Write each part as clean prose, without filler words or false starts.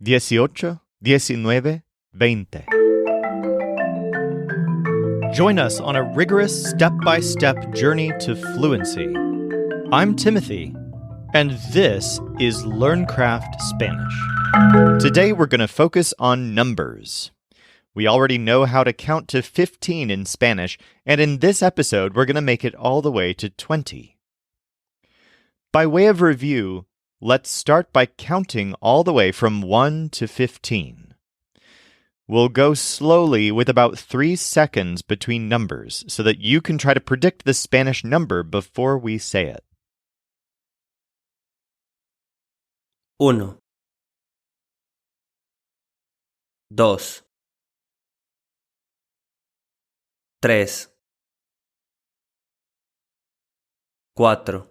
18, 19, 20. Join us on a rigorous step-by-step journey to fluency. I'm Timothy, and this is LearnCraft Spanish. Today we're going to focus on numbers. We already know how to count to 15 in Spanish, and in this episode we're going to make it all the way to 20. By way of review, let's start by counting all the way from 1 to 15. We'll go slowly with about 3 seconds between numbers so that you can try to predict the Spanish number before we say it. 1 2 3 4 5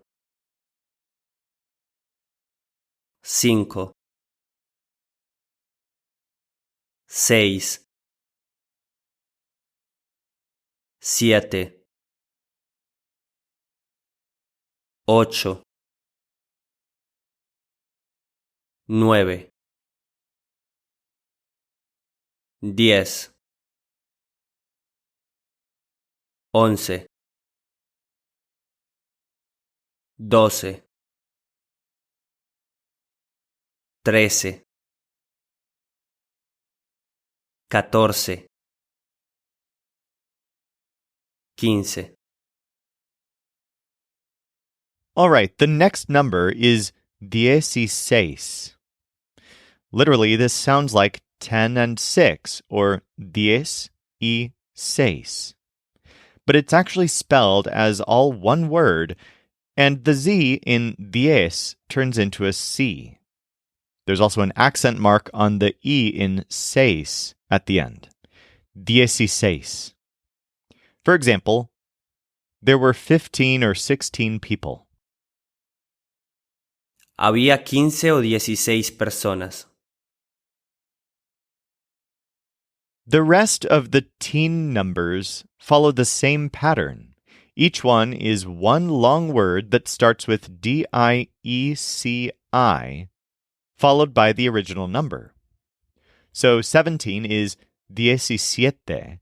6 7 8 9 10 11 12 13 14 15. All right, the next number is 16. Literally, this sounds like 10 and 6, or 10 y 6. But it's actually spelled as all one word, and the Z in 10 turns into a C. There's also an accent mark on the E in 6 at the end. 16. For example, there were 15 or 16 people. Había 15 o 16 personas. The rest of the teen numbers follow the same pattern. Each one is one long word that starts with D-I-E-C-I, followed by the original number. So 17 is 17,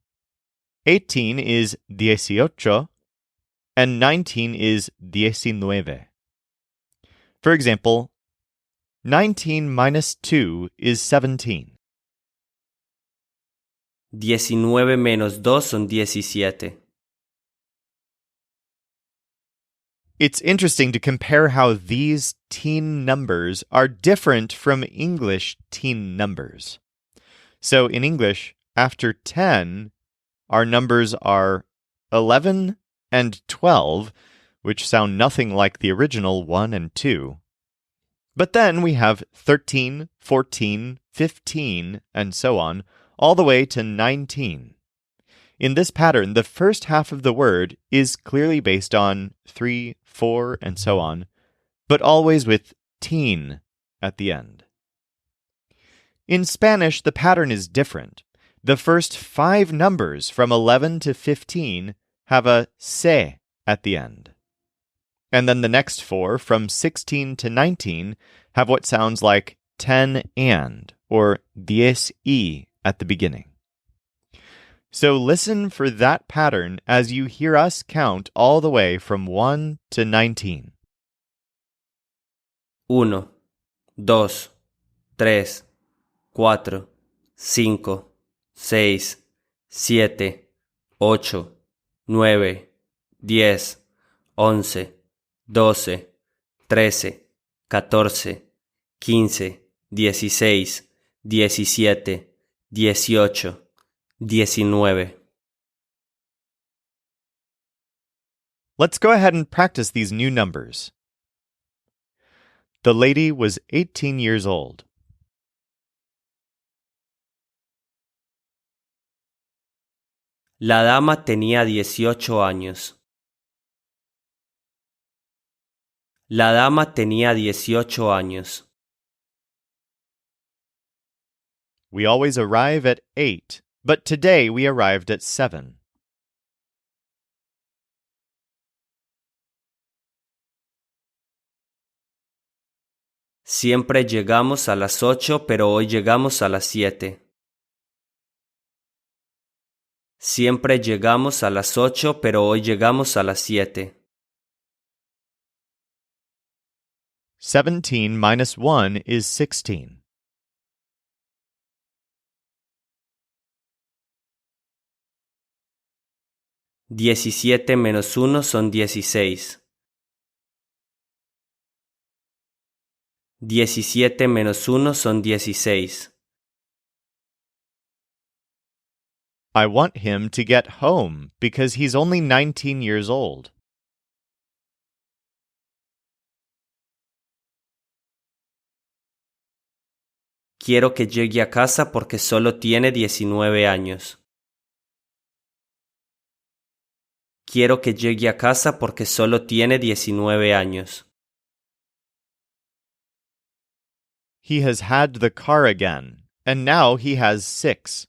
18 is 18, and 19 is 19. For example, 19 minus 2 is 17. 19 menos 2 son 17. It's interesting to compare how these teen numbers are different from English teen numbers. So in English, after 10, our numbers are 11 and 12, which sound nothing like the original 1 and 2. But then we have 13, 14, 15, and so on, all the way to 19. In this pattern, the first half of the word is clearly based on 3, 4, and so on, but always with teen at the end. In Spanish, the pattern is different. The first 5 numbers from 11 to 15 have a se at the end. And then the next 4 from 16 to 19 have what sounds like 10 and, or 10 y at the beginning. So listen for that pattern as you hear us count all the way from 1 to 19. 1 2 3 4 5 6 7 8 9 10 11 12 13 14 15 16 17 18 19. Let's go ahead and practice these new numbers. The lady was 18 years old. La dama tenía 18 años. La dama tenía 18 años. We always arrive at 8, but today we arrived at 7. Siempre llegamos a las 8, pero hoy llegamos a las 7. Siempre llegamos a las 8, pero hoy llegamos a las 7. 17 minus 1 is 16. Diecisiete menos 1 son 16. 17 menos 1 son 16. I want him to get home because he's only 19 years old. Quiero que llegue a casa porque solo tiene 19 años. Quiero que llegue a casa porque solo tiene 19 años. He has had the car again, and now he has 6.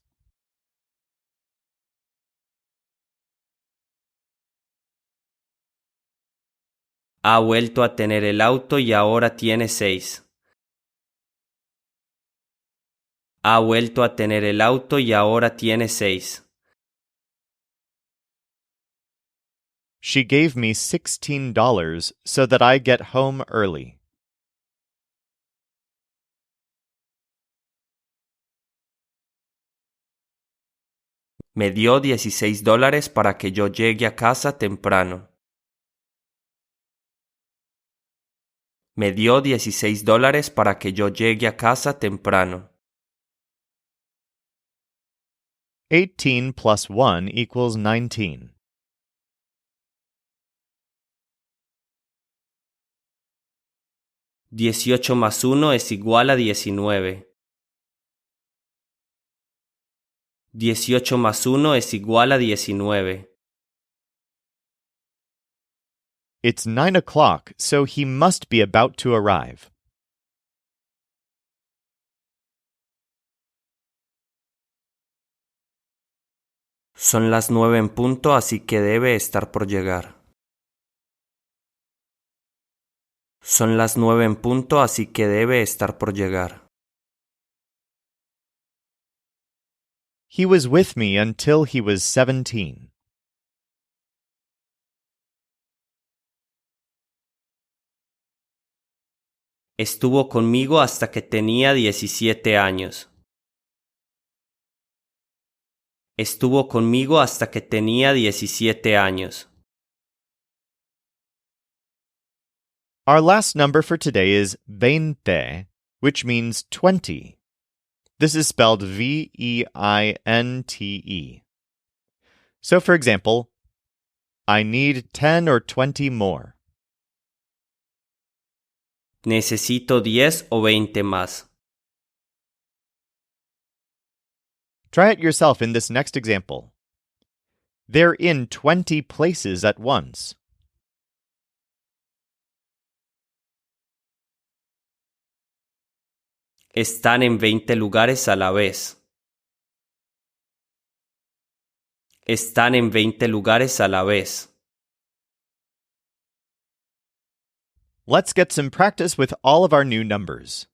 Ha vuelto a tener el auto y ahora tiene 6. Ha vuelto a tener el auto y ahora tiene 6. She gave me $16 so that I get home early. Me dio $16 para que yo llegue a casa temprano. Me dio $16 para que yo llegue a casa temprano. 18 plus 1 equals 19. 18 más 1 es igual a 19. 18 más 1 es igual a 19. It's 9 o'clock, so he must be about to arrive. Son las 9 en punto, así que debe estar por llegar. Son las 9 en punto, así que debe estar por llegar. He was with me until he was 17. Estuvo conmigo hasta que tenía 17 años. Estuvo conmigo hasta que tenía 17 años. Our last number for today is 20, which means 20. This is spelled Veinte. So, for example, I need 10 or 20 more. Necesito 10 o 20 más. Try it yourself in this next example. They're in 20 places at once. Están en 20 lugares a la vez. Están en 20 lugares a la vez. Let's get some practice with all of our new numbers.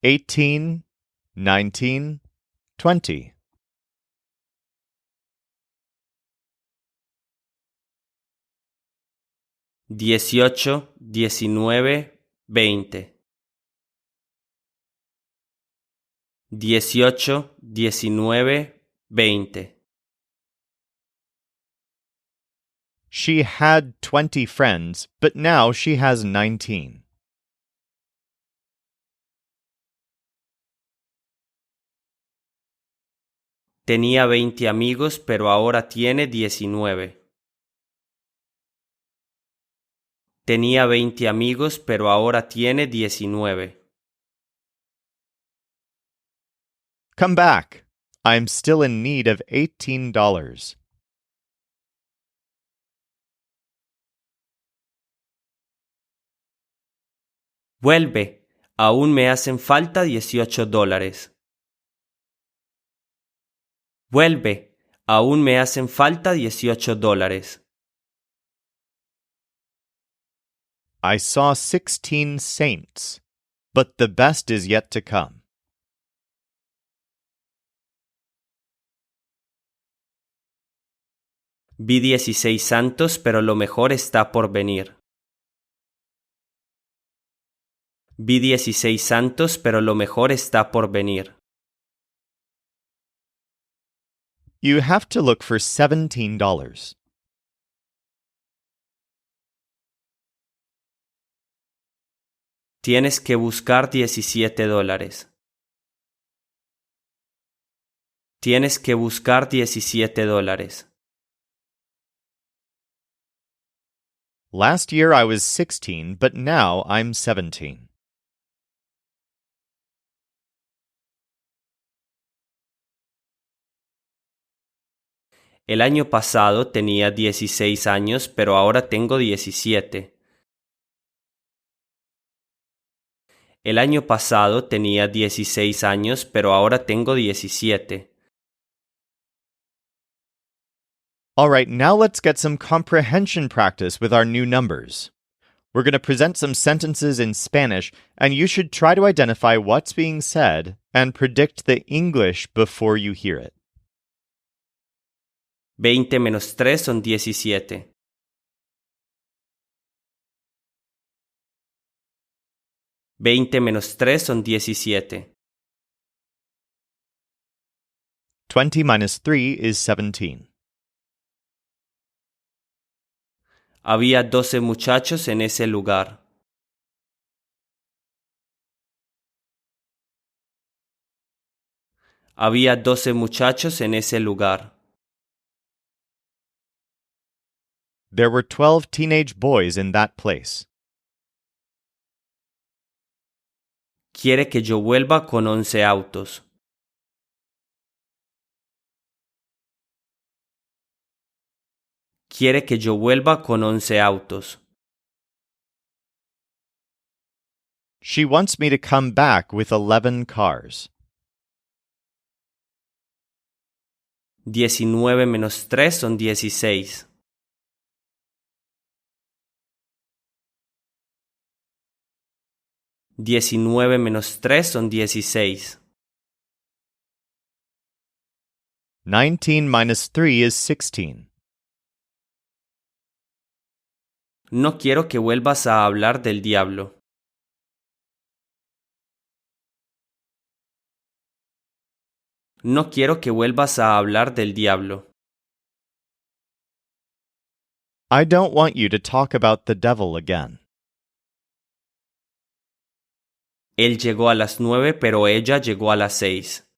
18, 19, 20. Dieciocho, 19, 20. 18, 19, 20. She had 20 friends, but now she has 19. Tenía 20 amigos, pero ahora tiene 19. Tenía 20 amigos, pero ahora tiene 19. Come back. I'm still in need of $18. Vuelve. Aún me hacen falta $18. Vuelve. Aún me hacen falta $18. I saw 16 saints, but the best is yet to come. Vi 16 santos, pero lo mejor está por venir. Vi 16 santos, pero lo mejor está por venir. You have to look for $17. Tienes que buscar $17. Tienes que buscar $17. Last year I was 16, but now I'm 17. El año pasado tenía 16 años, pero ahora tengo 17. El año pasado tenía 16 años, pero ahora tengo 17. All right, now let's get some comprehension practice with our new numbers. We're going to present some sentences in Spanish, and you should try to identify what's being said and predict the English before you hear it. 20 menos 3 son 17. 20 menos 3 son 17. 20 minus 3 is 17. Había 12 muchachos en ese lugar. Había 12 muchachos en ese lugar. There were 12 teenage boys in that place. Quiere que yo vuelva con 11 autos. Quiere que yo vuelva con 11 autos. She wants me to come back with 11 cars. 19 menos 3 son 16. 19 menos 3 son 16. 19 minus 3 is 16. No quiero que vuelvas a hablar del diablo. No quiero que vuelvas a hablar del diablo. I don't want you to talk about the devil again. Él llegó a las 9, pero ella llegó a las 6.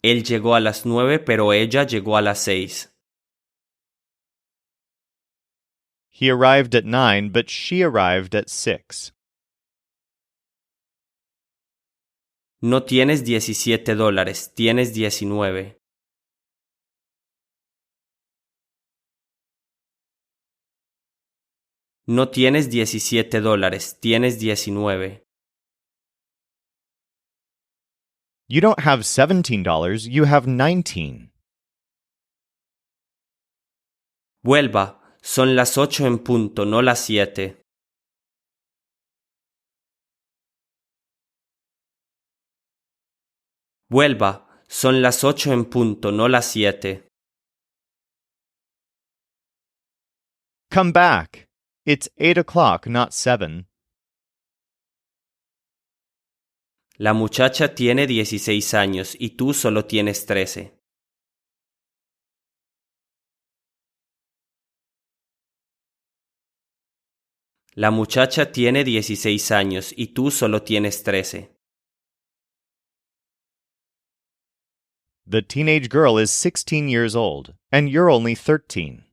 Él llegó a las 9, pero ella llegó a las 6. He arrived at 9, but she arrived at 6. No tienes $17, tienes 19. No tienes $17, tienes 19. You don't have $17, you have 19. Vuelva, son las 8 en punto, no las 7. Vuelva, son las 8 en punto, no las 7. Come back. It's 8 o'clock, not 7. La muchacha tiene 16 años y tú solo tienes 13. La muchacha tiene 16 años y tú solo tienes 13. The teenage girl is 16 years old, and you're only 13.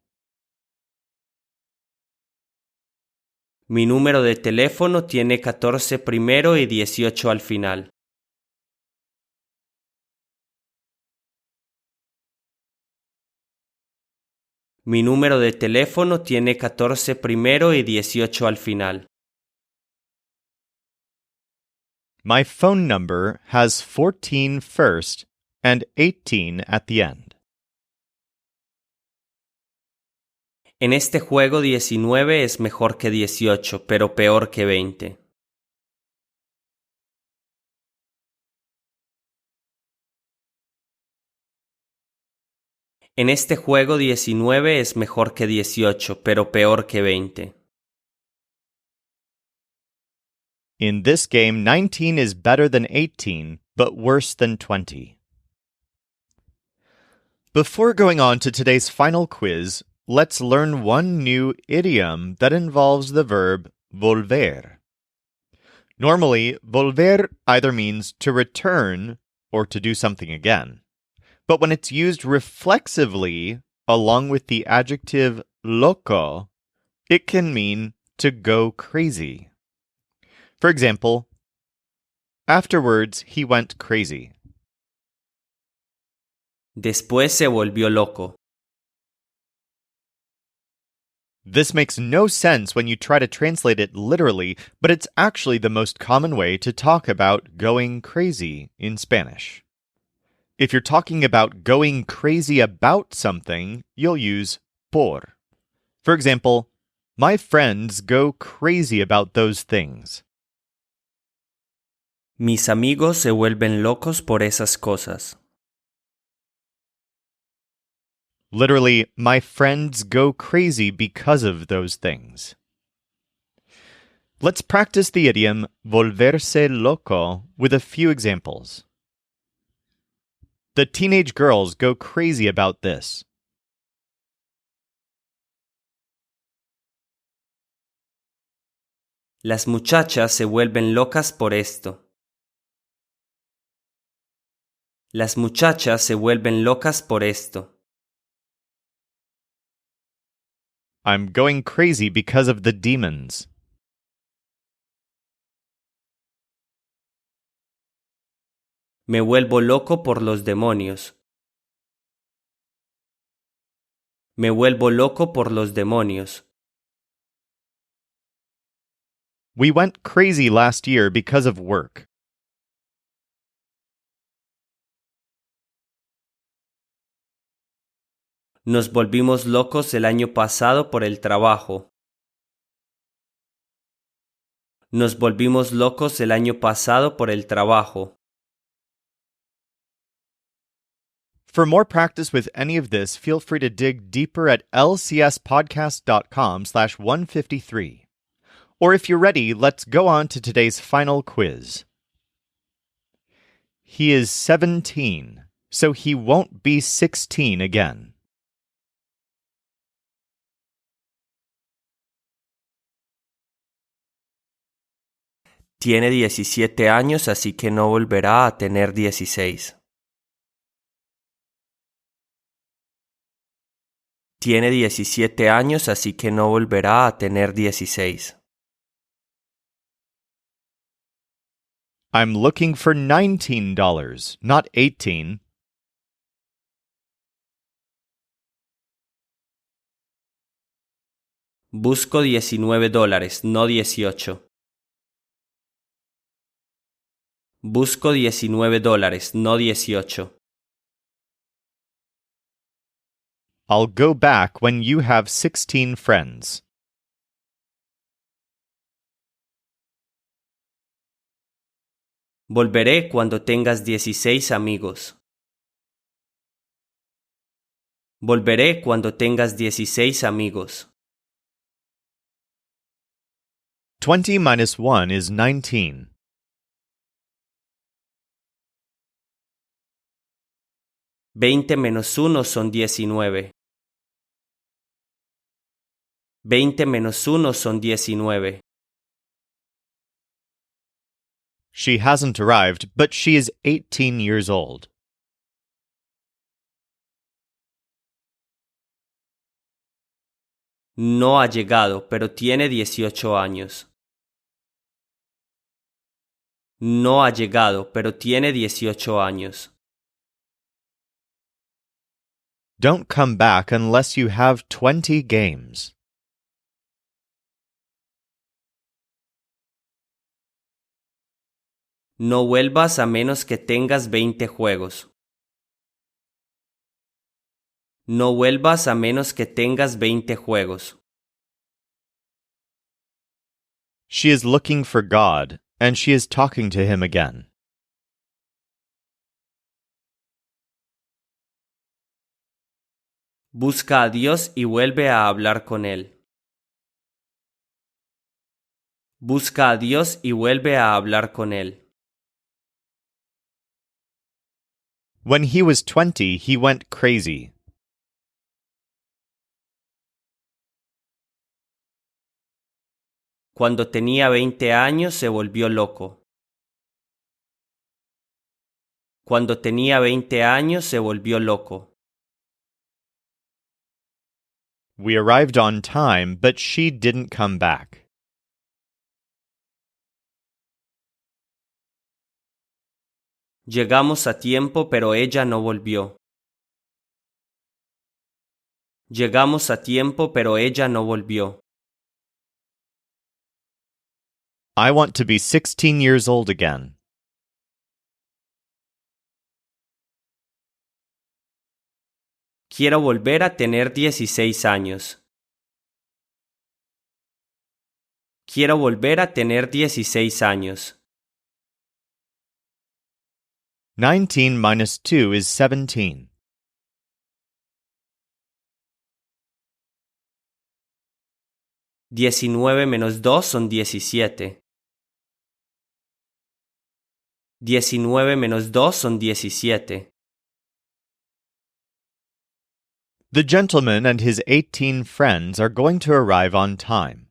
Mi número de teléfono tiene 14 primero y 18 al final. Mi número de teléfono tiene 14 primero y 18 al final. My phone number has 14 first and 18 at the end. En este juego 19 es mejor que 18, pero peor que 20. En este juego 19 es mejor que 18, pero peor que 20. In this game, 19 is better than 18, but worse than 20. Before going on to today's final quiz, let's learn one new idiom that involves the verb volver. Normally, volver either means to return or to do something again. But when it's used reflexively, along with the adjective loco, it can mean to go crazy. For example, afterwards he went crazy. Después se volvió loco. This makes no sense when you try to translate it literally, but it's actually the most common way to talk about going crazy in Spanish. If you're talking about going crazy about something, you'll use por. For example, my friends go crazy about those things. Mis amigos se vuelven locos por esas cosas. Literally, my friends go crazy because of those things. Let's practice the idiom volverse loco with a few examples. The teenage girls go crazy about this. Las muchachas se vuelven locas por esto. Las muchachas se vuelven locas por esto. I'm going crazy because of the demons. Me vuelvo loco por los demonios. Me vuelvo loco por los demonios. We went crazy last year because of work. Nos volvimos locos el año pasado por el trabajo. Nos volvimos locos el año pasado por el trabajo. For more practice with any of this, feel free to dig deeper at lcspodcast.com/153. Or if you're ready, let's go on to today's final quiz. He is 17, so he won't be 16 again. Tiene 17 años, así que no volverá a tener 16. Tiene 17 años, así que no volverá a tener 16. I'm looking for $19, not 18. Busco $19, no 18. Busco $19, no 18. I'll go back when you have 16 friends. Volveré cuando tengas 16 amigos. Volveré cuando tengas 16 amigos. 20 minus 1 is 19. 20 menos 1 son 19. 20 menos 1 son 19. She hasn't arrived, but she is 18 years old. No ha llegado, pero tiene 18 años. No ha llegado, pero tiene 18 años. Don't come back unless you have 20 games. No vuelvas a menos que tengas 20 juegos. No vuelvas a menos que tengas 20 juegos. She is looking for God, and she is talking to him again. Busca a Dios y vuelve a hablar con Él. Busca a Dios y vuelve a hablar con Él. When he was 20, he went crazy. Cuando tenía 20 años se volvió loco. Cuando tenía 20 años se volvió loco. We arrived on time, but she didn't come back. Llegamos a tiempo, pero ella no volvió. Llegamos a tiempo, pero ella no volvió. I want to be 16 years old again. Quiero volver a tener 16 años. Quiero volver a tener 16 años. 19 minus 2 is 17. Diecinueve menos 2 son 17. 19 menos 2 son 17. The gentleman and his 18 friends are going to arrive on time.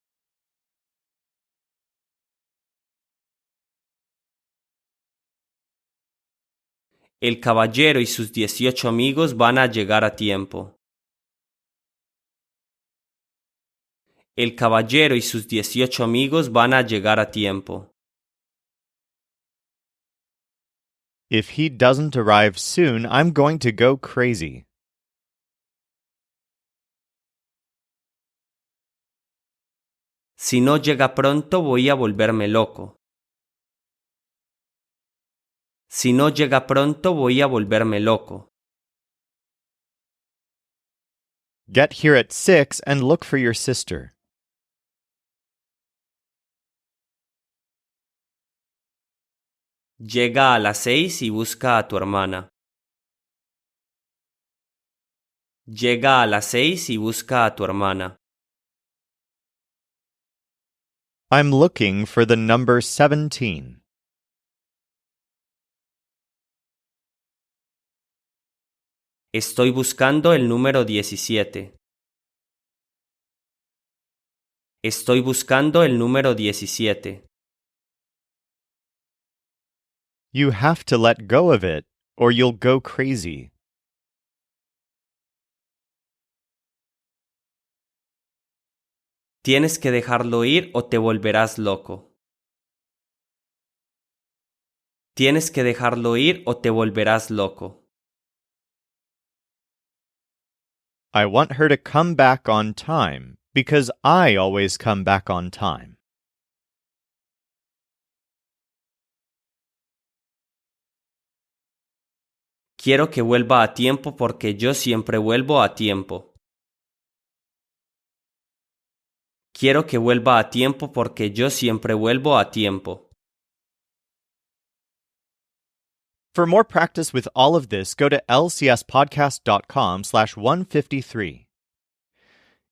El caballero y sus 18 amigos van a llegar a tiempo. El caballero y sus 18 amigos van a llegar a tiempo. If he doesn't arrive soon, I'm going to go crazy. Si no llega pronto, voy a volverme loco. Si no llega pronto, voy a volverme loco. Get here at 6 and look for your sister. Llega a las 6 y busca a tu hermana. Llega a las 6 y busca a tu hermana. I'm looking for the number 17. Estoy buscando el número 17. Estoy buscando el número 17. You have to let go of it, or you'll go crazy. Tienes que dejarlo ir o te volverás loco. Tienes que dejarlo ir o te volverás loco. I want her to come back on time, because I always come back on time. Quiero que vuelva a tiempo porque yo siempre vuelvo a tiempo. Quiero que vuelva a tiempo porque yo siempre vuelvo a tiempo. For more practice with all of this, go to lcspodcast.com/153.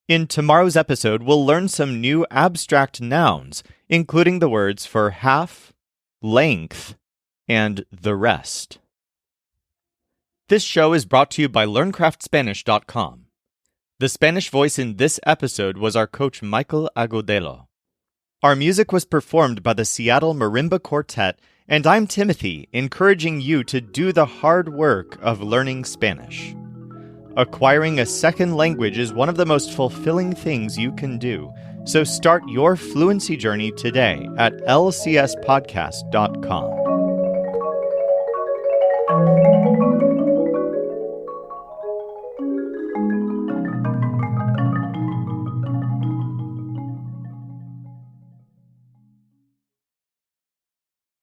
In tomorrow's episode, we'll learn some new abstract nouns, including the words for half, length, and the rest. This show is brought to you by LearnCraftSpanish.com. The Spanish voice in this episode was our coach Michael Agudelo. Our music was performed by the Seattle Marimba Quartet, and I'm Timothy, encouraging you to do the hard work of learning Spanish. Acquiring a second language is one of the most fulfilling things you can do, so start your fluency journey today at lcspodcast.com.